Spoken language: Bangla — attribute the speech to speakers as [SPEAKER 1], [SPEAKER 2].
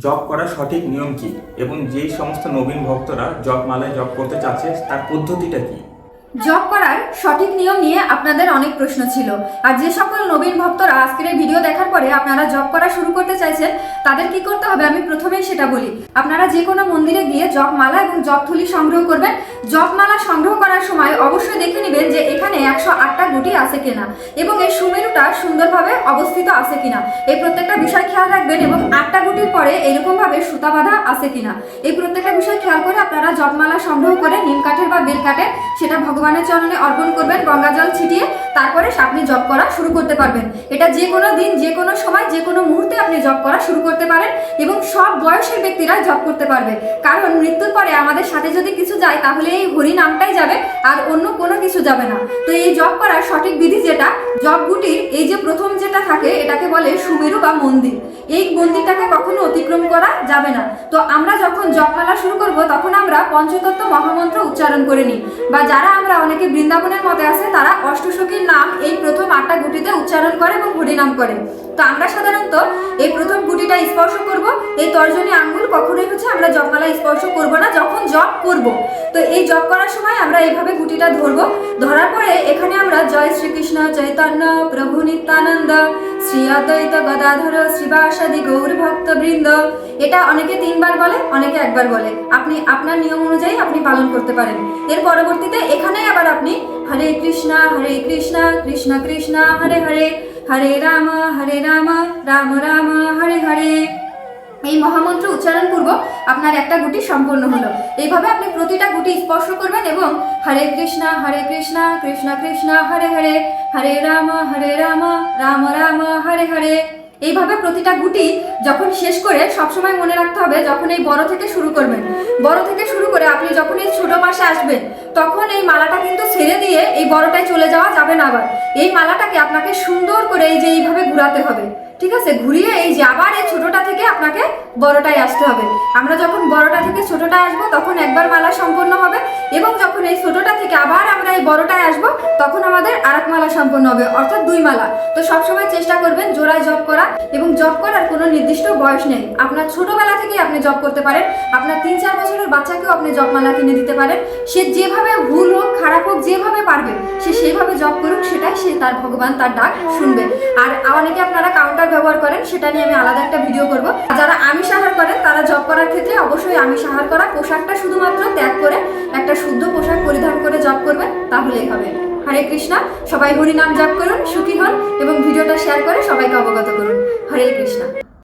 [SPEAKER 1] জপ করার সঠিক নিয়ম কি এবং যেই সমস্ত নবীন ভক্তরা জপমালায় জপ করতে চাচ্ছে তার পদ্ধতিটা কি?
[SPEAKER 2] জব করার সঠিক নিয়ম নিয়ে আপনাদের অনেক প্রশ্ন ছিল। আর যে সকল নবীন ভক্তরা আজকের এই ভিডিও দেখার পরে আপনারা জব করা শুরু করতে চাইছেন, তাদের কি করতে হবে আমি প্রথমেই সেটা বলি। আপনারা যে কোনো মন্দিরে গিয়ে জপমালা এবং জপথলি সংগ্রহ করবেন। জপমালা সংগ্রহ করার সময় অবশ্যই দেখে নেবেন যে এখানে 108টা গুটি আছে কিনা এবং এই সুমেরুটা সুন্দরভাবে অবস্থিত আছে কিনা, এই প্রত্যেকটা বিষয় খেয়াল রাখবেন। এবং 8টা গুটির পরে এরকমভাবে সুতা বাঁধা আছে কিনা, এই প্রত্যেকটা বিষয় খেয়াল করে আপনারা জপমালা সংগ্রহ করে নিম কাঠের বা বেল কাঠের সেটা ভগবানের চরণে অর্পণ করবেন গঙ্গা জল ছিটিয়ে। তারপরে আপনি জপ করা শুরু করতে পারবেন। এটা যে কোনো দিন, যে কোনো সময়, যে কোনো মুহূর্তে আপনি জপ করা শুরু করতে পারেন এবং সব বয়সের ব্যক্তিরা জপ করতে পারবে। কারণ মৃত্যুর পরে আমাদের সাথে যদি কিছু যায় তাহলে এই হরি নামটাই যাবে, আর অন্য কোনো কিছু যাবে না। তো এই জপ করার সঠিক বিধি যেটা, জপ গুটির এই যে প্রথম যেটা থাকে এটাকে বলে সুমেরু বা মন্দির। এই মন্দিরটাকে কখনো অতিক্রম করা যাবে না। তো আমরা যখন জপমালা শুরু করব তখন আমরা পঞ্চতত্ত্ব মহামন্ত্র উচ্চারণ করে নিই, বা যারা আমরা অনেকে বৃন্দাবনের মতে আছে তারা অষ্টসখীর নাম এই প্রথম 8টা গুটিতে উচ্চারণ করে এবং হরিনাম করে। তো আমরা সাধারণত এই প্রথম গুটিটা স্পর্শ করব। এই তর্জনী আঙ্গুল কখনোই আমরা জপমালা স্পর্শ করব না যখন জপ করব। তো এই জপ করার সময় আমরা এইভাবে গুটিটা ধরবো। ধরার পরে এখানে আমরা জয় শ্রীকৃষ্ণ চৈতন্য প্রভু নিত্যানন্দ শ্রী অদ্বৈত গদাধর শ্রীবাসাদি গৌর ভক্ত বৃন্দ, এটা অনেকে 3বার বলে, অনেকে 1বার বলে। আপনি আপনার নিয়ম অনুযায়ী আপনি পালন করতে পারেন। এর পরবর্তীতে এখানে আবার আপনি হরে কৃষ্ণ কৃষ্ণ কৃষ্ণ হরে হরে, হরে রাম রাম রাম হরে হরে, এই মহামন্ত্র উচ্চারণ পূর্বক আপনার একটা গুটি সম্পূর্ণ হলো। এইভাবে আপনি প্রতিটা গুটি স্পর্শ করবেন এবং হরে কৃষ্ণ কৃষ্ণ কৃষ্ণ হরে হরে, হরে রাম রাম রাম হরে হরে, এইভাবে প্রতিটা গুটি যখন শেষ করে সবসময় মনে রাখতে হবে যখন এই বড় থেকে শুরু করবেন, বড় থেকে শুরু করে আপনি যখন এই ছোট পাশে আসবেন তখন এই মালাটা কিন্তু ছেড়ে দিয়ে এই বড়টায় চলে যাওয়া যাবে না। আবার এই মালাটাকে আপনাকে সুন্দর করে এই যে এইভাবে ঘুরাতে হবে, ঠিক আছে? ঘুরিয়ে এই যে আবার এই ছোটটা থেকে আপনাকে বড়টায় আসতে হবে। আমরা যখন বড়টা থেকে ছোটটায় আসবো তখন একবার মালা সম্পন্ন হবে, এবং যখন এই ছোটটা থেকে আবার আমরা এই বড়টায় আসবো তখন আমাদের আরেক মালা সম্পন্ন হবে, অর্থাৎ 2 মালা। তো সবসময় চেষ্টা করবেন জোড়ায় জপ করা, এবং জপ করার কোনো নির্দিষ্ট বয়স নেই। আপনার ছোটবেলা থেকেই আপনি জপ করতে পারেন। আপনার 3-4 বছরের বাচ্চাকেও আপনি জপমালা কিনে দিতে পারেন। সে যেভাবে ভুল হোক খারাপ হোক যেভাবে পারবে সে সেইভাবে জপ করুক, সেটাই সে তার ভগবান তার ডাক শুনবে। আর অনেকে আপনারা কাউন্টার ব্যবহার করেন, সেটা নিয়ে আমি আলাদা একটা ভিডিও করব। যারা আমিষ আহার করেন তারা জপ করার ক্ষেত্রে অবশ্যই আমিষ আহার করা পোশাকটা শুধুমাত্র ত্যাগ করে একটা শুদ্ধ পোশাক পরিধান করে জপ করবেন, তাহলেই হবে। হরে কৃষ্ণ, সবাই হরি নাম জপ করুন, সুখী হন এবং ভিডিওটা শেয়ার করে সবাইকে অবগত করুন। হরে কৃষ্ণ।